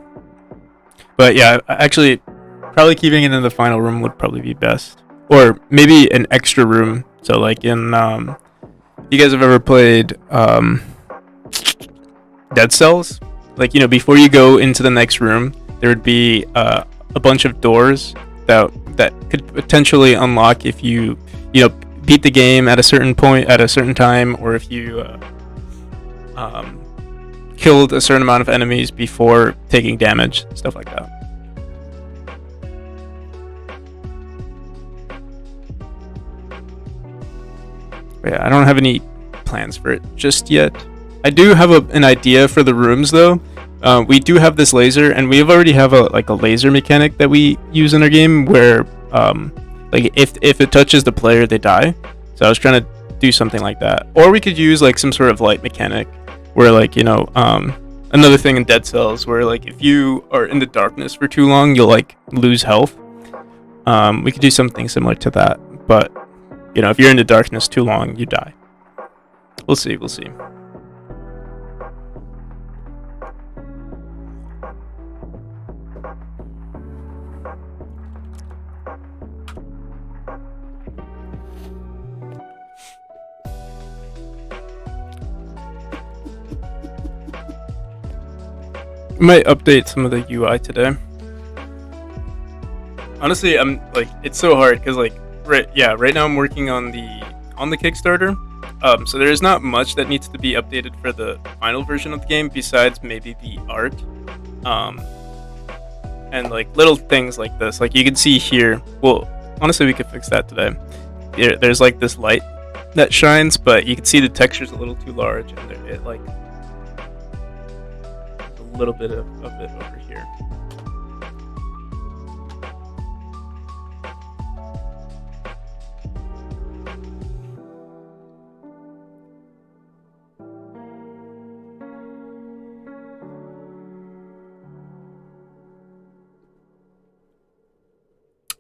But yeah, actually probably keeping it in the final room would probably be best, or maybe an extra room. So like in you guys have ever played Dead Cells? Like, you know, before you go into the next room, there would be a bunch of doors that could potentially unlock if you beat the game at a certain point at a certain time, or if you killed a certain amount of enemies before taking damage, stuff like that. But yeah, I don't have any plans for it just yet. I do have an idea for the rooms though. We do have this laser, and we already have a laser mechanic that we use in our game where Like if it touches the player, they die. So I was trying to do something like that. Or we could use like some sort of light mechanic where like, another thing in Dead Cells where like if you are in the darkness for too long, you'll like lose health. We could do something similar to that, but if you're in the darkness too long, you die. We'll see. Might update some of the UI today. Honestly, I'm like, it's so hard because like right now I'm working on the Kickstarter. So there is not much that needs to be updated for the final version of the game besides maybe the art. And like little things like this. Like you can see here. Well, honestly, we could fix that today. There's like this light that shines, but you can see the texture's a little too large, and it like a little bit of it over here.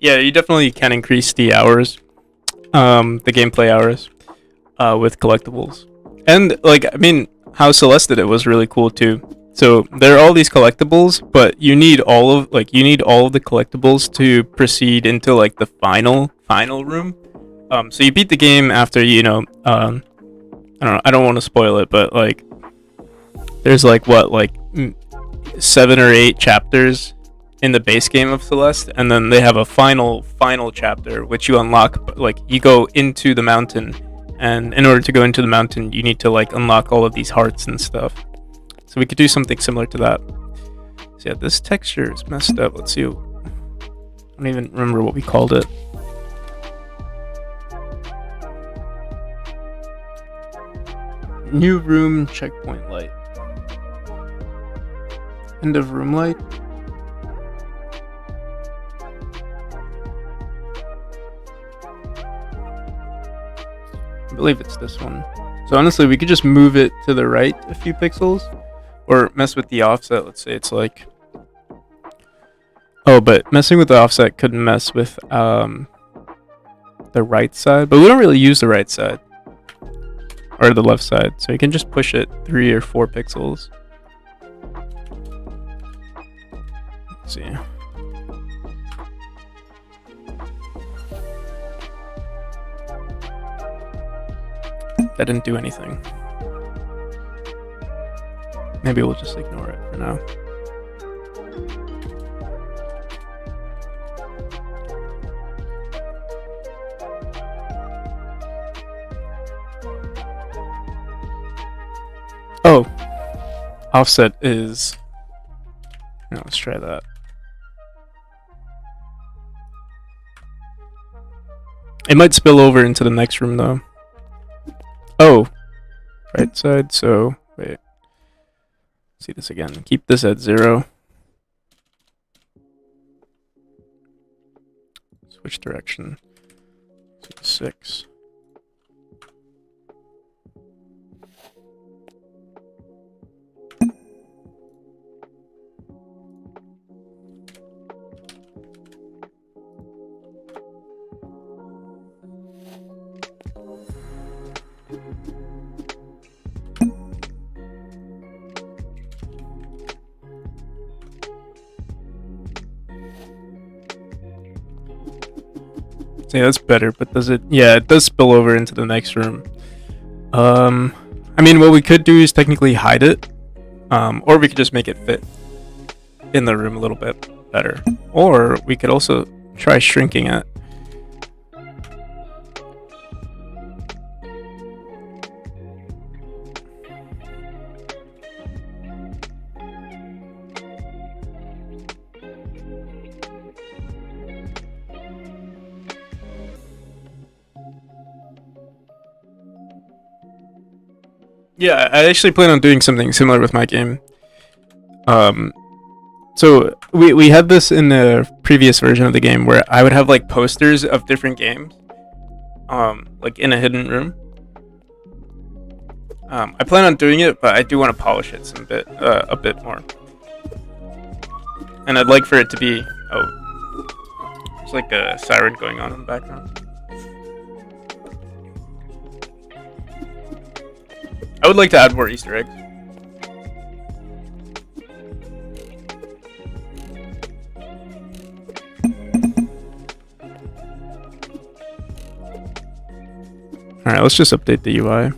Yeah, you definitely can increase the hours, the gameplay hours, with collectibles. And like, I mean, how Celeste did it was really cool too. So there are all these collectibles, but you need all of the collectibles to proceed into like the final room. So you beat the game after I don't know, I don't want to spoil it, but like there's like 7 or 8 chapters in the base game of Celeste, and then they have a final chapter which you unlock. Like you go into the mountain, and in order to go into the mountain you need to like unlock all of these hearts and stuff. So we could do something similar to that. So yeah, this texture is messed up. Let's see. I don't even remember what we called it. New room checkpoint light. End of room light. I believe it's this one. So honestly, we could just move it to the right a few pixels, or mess with the offset. Let's say it's like, but messing with the offset could mess with the right side, but we don't really use the right side or the left side, so you can just push it 3 or 4 pixels. Let's see. That didn't do anything. Maybe we'll just ignore it for now. Oh, offset is. No, let's try that. It might spill over into the next room though. Oh, right side. So wait. See this again. Keep this at 0. Switch direction. 6. Yeah, that's better, but does it? Yeah, it does spill over into the next room. I mean, what we could do is technically hide it, or we could just make it fit in the room a little bit better. Or we could also try shrinking it. Yeah, I actually plan on doing something similar with my game. So we had this in the previous version of the game where I would have like posters of different games, like in a hidden room. I plan on doing it, but I do want to polish it a bit more. And I'd like for it to be, there's like a siren going on in the background. I would like to add more Easter eggs. Alright, let's just update the UI.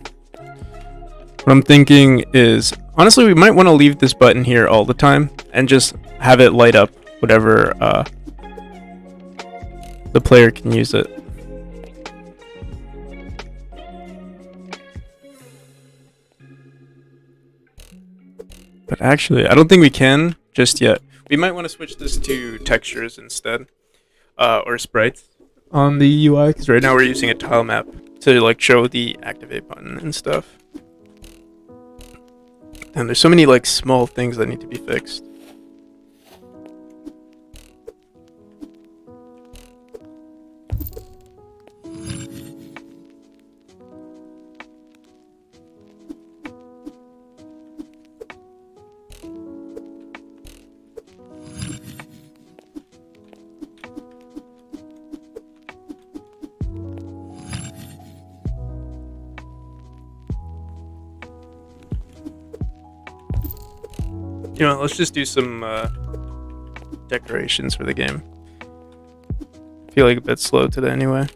What I'm thinking is, honestly, we might want to leave this button here all the time and just have it light up whatever the player can use it. But actually, I don't think we can just yet. We might want to switch this to textures instead, or sprites on the UI, because right now we're using a tile map to like show the activate button and stuff. And there's so many like small things that need to be fixed. You know, let's just do some decorations for the game. I feel like a bit slow today anyway.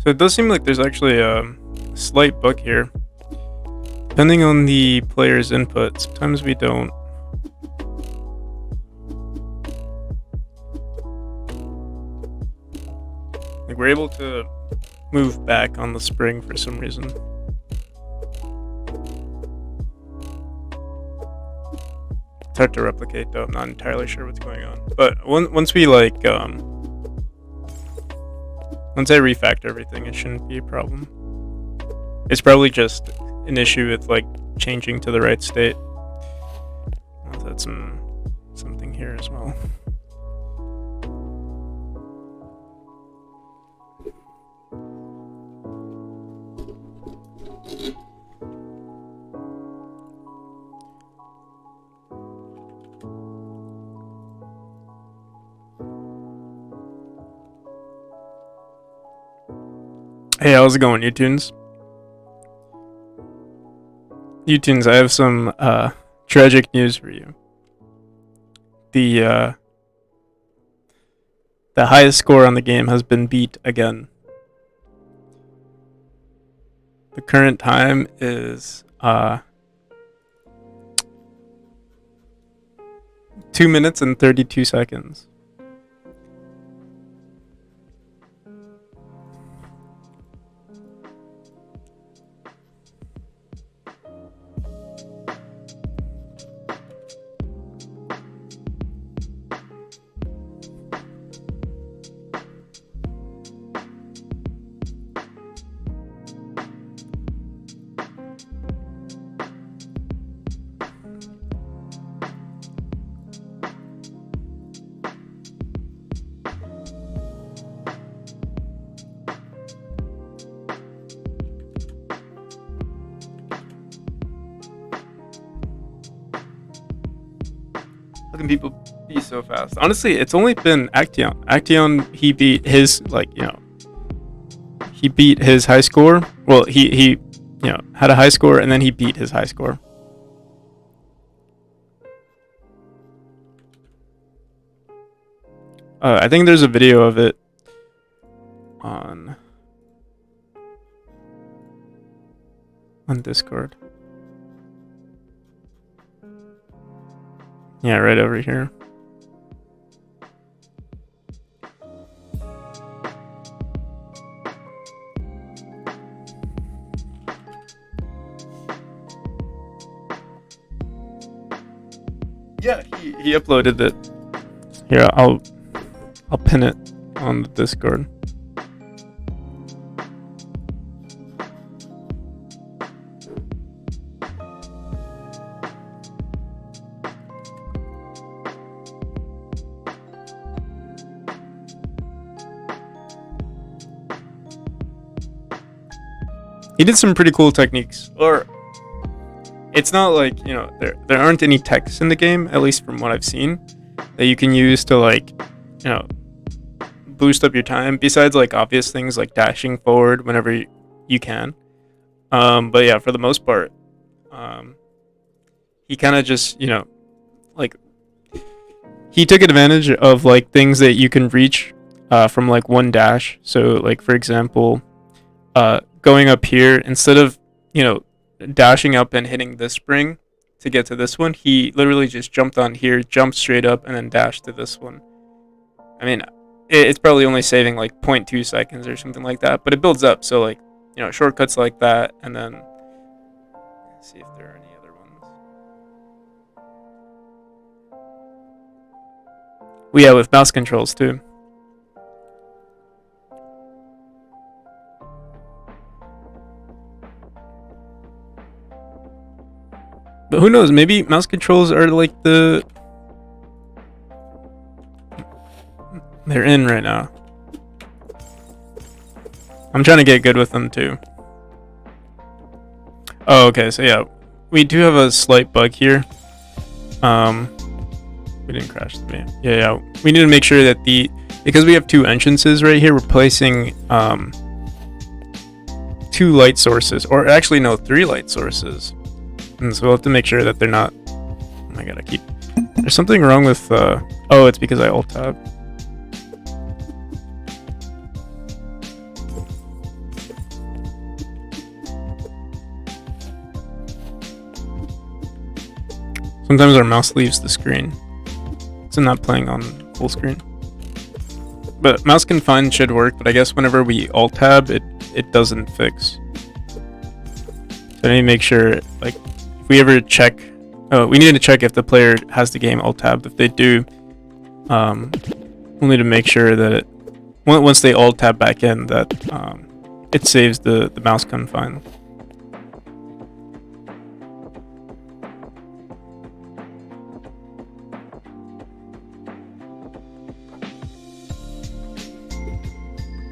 So it does seem like there's actually a slight bug here. Depending on the player's input, sometimes we don't. Like we're able to move back on the spring for some reason. It's hard to replicate though, I'm not entirely sure what's going on. But once we like, once I refactor everything, it shouldn't be a problem. It's probably just an issue with like changing to the right state. I'll add something here as well. Hey, how's it going, YouTunes? YouTunes, I have some tragic news for you. The highest score on the game has been beat again. The current time is 2 minutes and 32 seconds. How can people be so fast? Honestly, it's only been Action. Action, he beat his, like, he beat his high score. Well, he had a high score and then he beat his high score. I think there's a video of it on Discord. Yeah, right over here. Yeah, he uploaded it. Here, I'll pin it on the Discord. He did some pretty cool techniques, or it's not like, there aren't any texts in the game, at least from what I've seen, that you can use to like, boost up your time, besides like obvious things like dashing forward whenever you can. But yeah, for the most part, he kind of just, like, he took advantage of like things that you can reach from like one dash. So like, for example, going up here, instead of, dashing up and hitting this spring to get to this one, he literally just jumped on here, jumped straight up, and then dashed to this one. I mean, it's probably only saving like 0.2 seconds or something like that, but it builds up. So like, shortcuts like that, and then let's see if there are any other ones. Well, yeah, with mouse controls too. But who knows, maybe mouse controls are like they're in right now. I'm trying to get good with them too. Oh, okay, so yeah, we do have a slight bug here. We didn't crash the game. Yeah, we need to make sure that because we have two entrances right here, we're placing 2 light sources, or actually no, 3 light sources. And so we'll have to make sure that they're not. Oh my god, there's something wrong with oh, it's because I alt tab. Sometimes our mouse leaves the screen. It's not playing on full screen. But mouse confine should work, but I guess whenever we alt tab, it doesn't fix. So I need to make sure, like, if we ever check, we need to check if the player has the game alt tabbed. If they do, we'll need to make sure that once they alt tab back in, that it saves the mouse confine.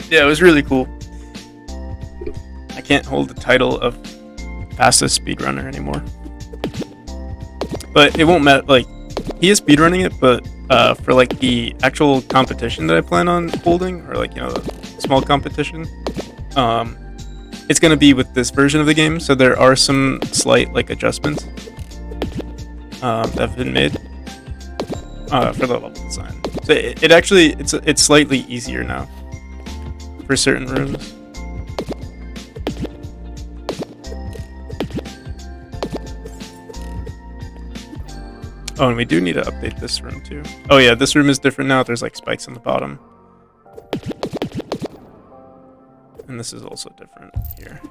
Yeah, it was really cool. I can't hold the title of fastest speedrunner anymore. But it won't matter, like, he is speedrunning it, but for like the actual competition that I plan on holding, or like, you know, the small competition, it's gonna be with this version of the game, so there are some slight like adjustments that have been made for the level design. So it actually it's slightly easier now for certain rooms. Oh, and we do need to update this room too. Oh yeah, this room is different now. There's like spikes on the bottom. And this is also different here.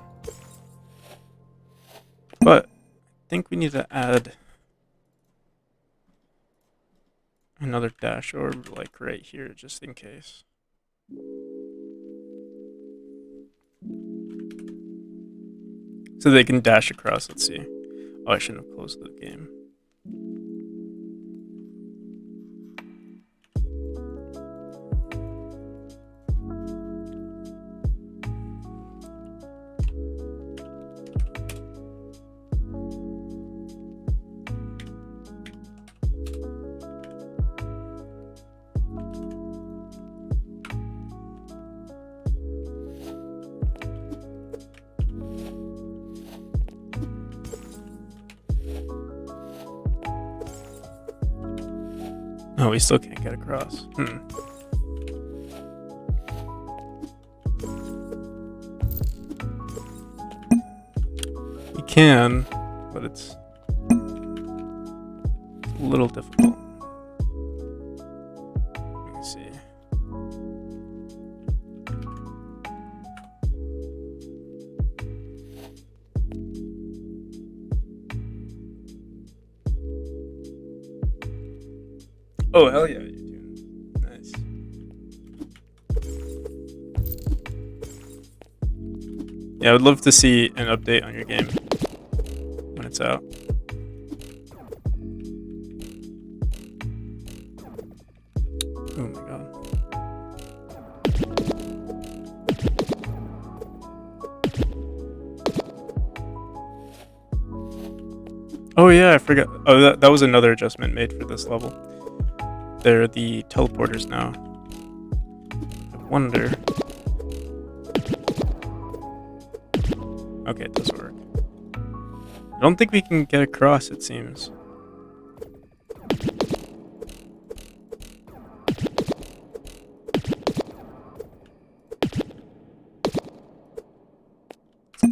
But I think we need to add another dash orb like right here just in case. So they can dash across. Let's see. Oh, I shouldn't have closed the game. Oh, we still can't get across. We can, but it's a little difficult. Let me see. Oh, hell yeah, you're doing nice. Yeah, I would love to see an update on your game when it's out. Oh my god. Oh yeah, I forgot. Oh, that was another adjustment made for this level. They're the teleporters now. I wonder. Okay, it does work. I don't think we can get across, it seems.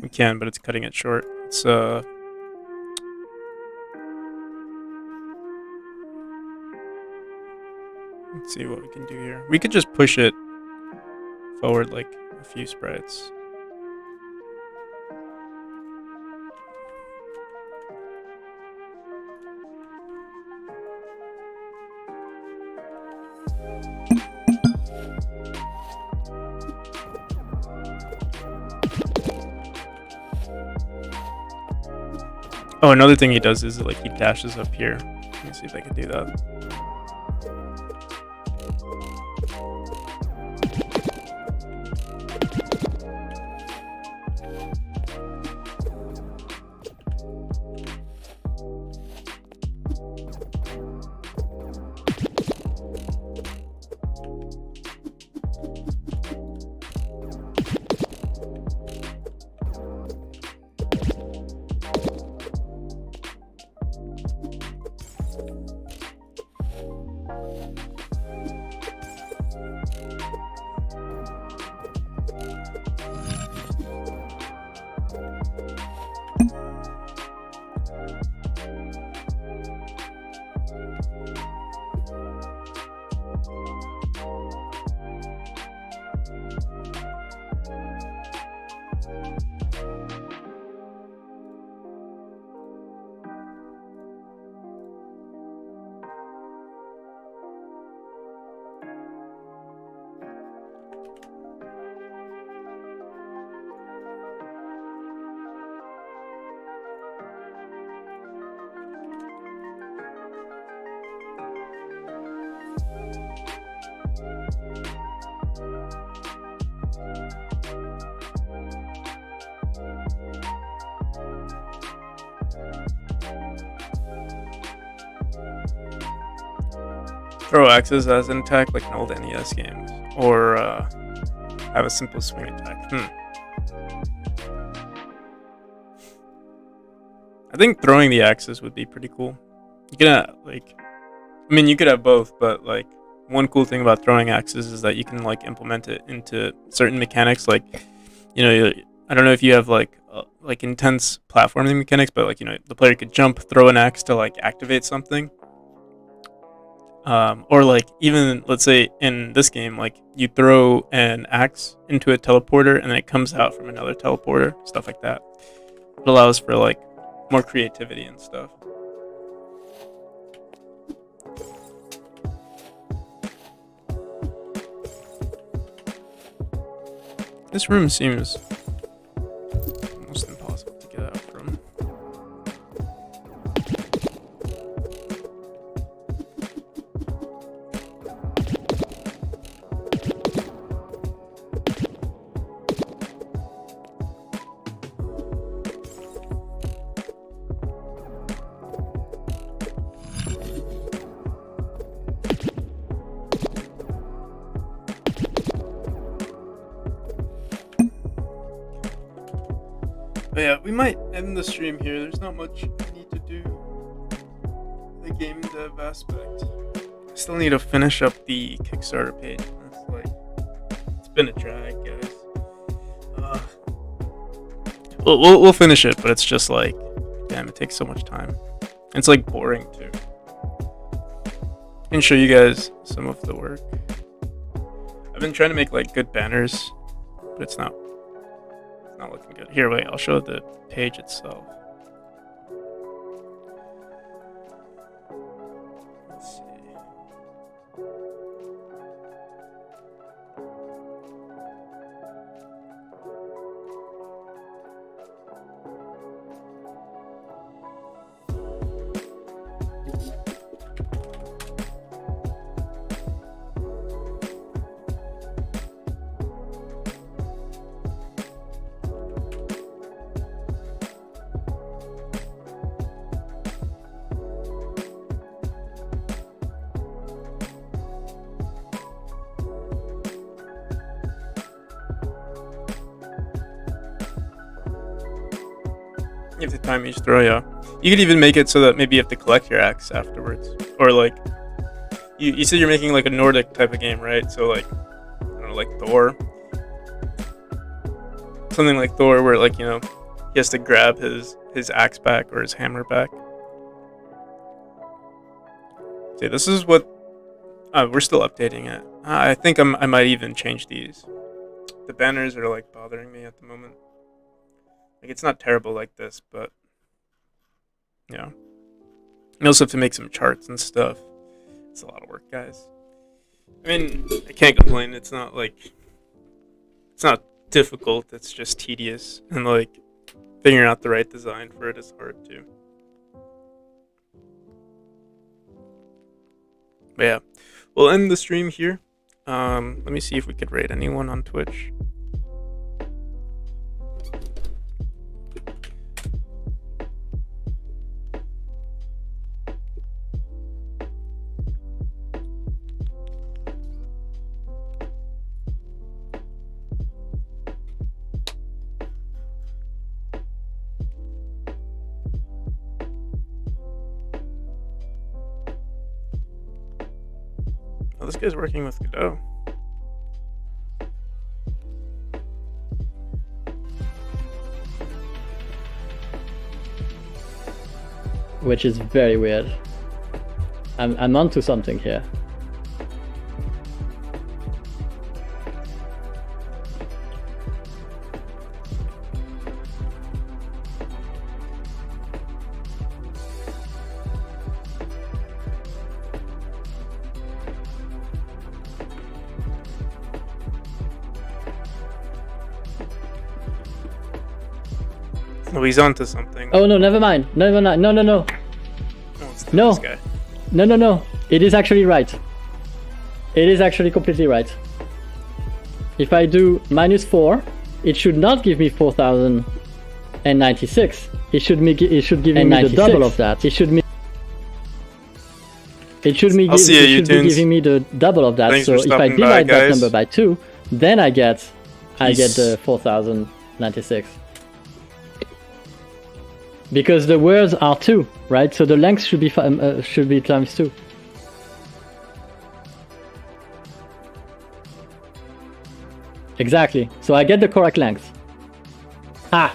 We can, but it's cutting it short. It's let's see what we can do here. We could just push it forward like a few sprites. Oh, another thing he does is like he dashes up here. Let me see if I can do that. throw axes as an attack like an old NES game, or have a simple swing attack. I think throwing the axes would be pretty cool. You can you could have both, but like one cool thing about throwing axes is that you can like implement it into certain mechanics. Like, you know, I don't know if you have like intense platforming mechanics, but like, you know, the player could jump, throw an axe to like activate something. Or like even let's say in this game, like you throw an axe into a teleporter and then it comes out from another teleporter, stuff like that. It allows for like more creativity and stuff. This room seems almost impossible to get out from. But yeah, we might end the stream here. There's not much I need to do the game dev aspect. I still need to finish up the Kickstarter page. That's like, it's been a drag, guys. We'll finish it, but it's just like, damn, it takes so much time. It's like boring too. I can show you guys some of the work. I've been trying to make like good banners, but it's not looking good. Here, wait, I'll show the page itself. Let's see. You have to time each throw, yeah. You could even make it so that maybe you have to collect your axe afterwards. Or like, you said you're making like a Nordic type of game, right? So like, I don't know, like Thor. Something like Thor where like, you know, he has to grab his axe back or his hammer back. See, this is what, we're still updating it. I think I might even change these. The banners are like bothering me at the moment. Like, it's not terrible like this, but yeah. You also have to make some charts and stuff. It's a lot of work, guys. I mean, I can't complain. It's not like, it's not difficult. It's just tedious, and like figuring out the right design for it is hard too. But yeah, we'll end the stream here. Let me see if we could rate anyone on Twitch. Oh, this guy's working with Godot. Which is very weird. I'm onto something here. Oh, he's onto something. Oh no, never mind. No. No. This guy. No. It is actually right. It is actually completely right. If I do -4, it should not give me 4096. It should give me the double of that. It it should be, I'll see you, it should be U-Tunes. giving me the double of that. Thanks So for if I stopping by, divide that guys. number by 2, then I get Peace. the 4096. Because the words are 2, right? So the length should be times 2. Exactly. So I get the correct length. Ah,